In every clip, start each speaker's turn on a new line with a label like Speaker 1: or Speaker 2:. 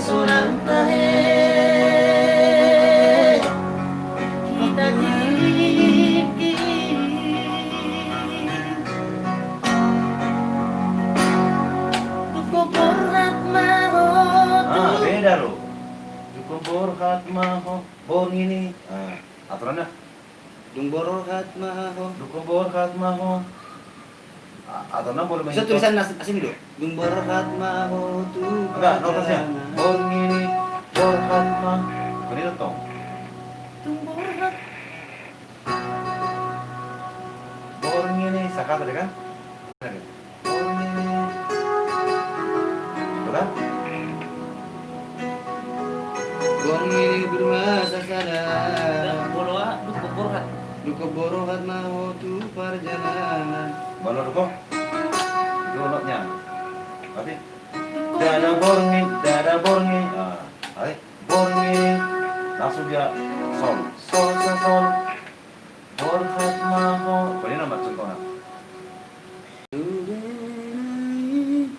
Speaker 1: seorang tahe kita dikiki Duko berat maho
Speaker 2: beda loh. Duko borhat maho bor ini. Aturannya
Speaker 1: Dung borhat maho
Speaker 2: duko borhat maho. Aturannya boleh
Speaker 1: bisa tulisan asing dulu Dung borhat maho tu
Speaker 2: enggak, notasnya bor ini borhat maho. Begitu toh.
Speaker 1: Dung borhat
Speaker 2: Bor ini sakata deh kan? Bor ini. Tuh kan?
Speaker 1: Gong ini bermasa sadar Duko borhat maho tu perjalanan
Speaker 2: Balon duko. Itu notnya. Berarti dada borngin, dada borngin. Ayo, borngin. Langsung dia sol, sol, sol, sol. Borhat maho. Ini nama contohnya.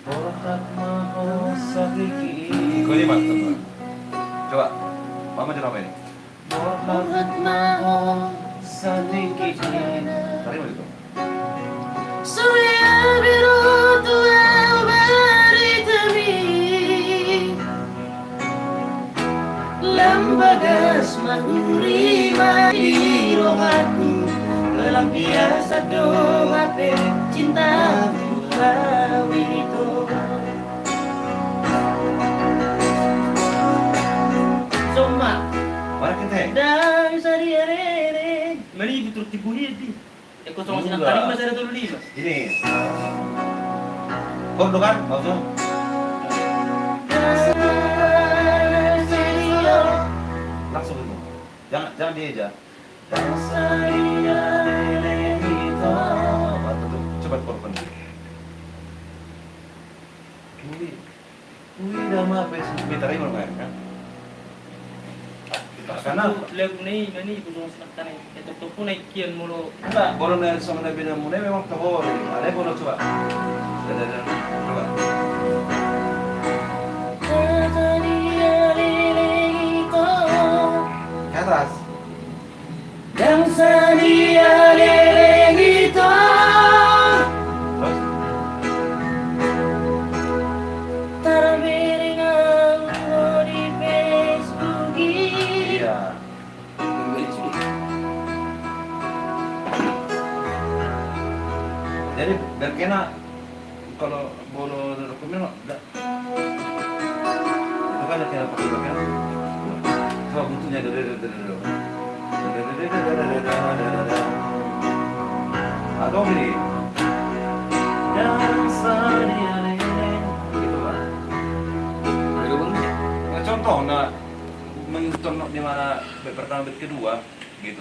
Speaker 2: Borhat maho sadiki. Kau ini mana contohnya? Coba, mama coba apa ini? Borhat maho sadiki. Tadi mana itu?
Speaker 1: Surya biru Tuhan beri demi Lembagas mahuri rohatku Pelampiasan doa cinta itu Soma
Speaker 2: Mana kita?
Speaker 1: Dan sari-arere Mari betul tipu di Eko sama sinang kali mas ada dulu lima.
Speaker 2: Ini. Kau kan? Maksudnya? Langsung itu. Jangan dia aja. Coba korban. Ui, nama apa sih? Bentar ini main kan? Karena
Speaker 1: lihat nih, ini ibu sama sinang kali. Itu tuh pun ikian mulu.
Speaker 2: enggak, bolong dari sama Nabi Nabi memang kabur. Ada bolong coba. Coba. Ke atas.
Speaker 1: Yang sedia leleng itu
Speaker 2: Terus.
Speaker 1: terbiringan di Facebook
Speaker 2: Iya. Jadi biar kena kalau bolo dokumen enggak. Itu kan kena pakai dokumen. Coba bentuknya dulu. Atau gini. Yang sedia gitu kan. Contoh, nah mencontoh di mana bait pertama bait kedua gitu loh.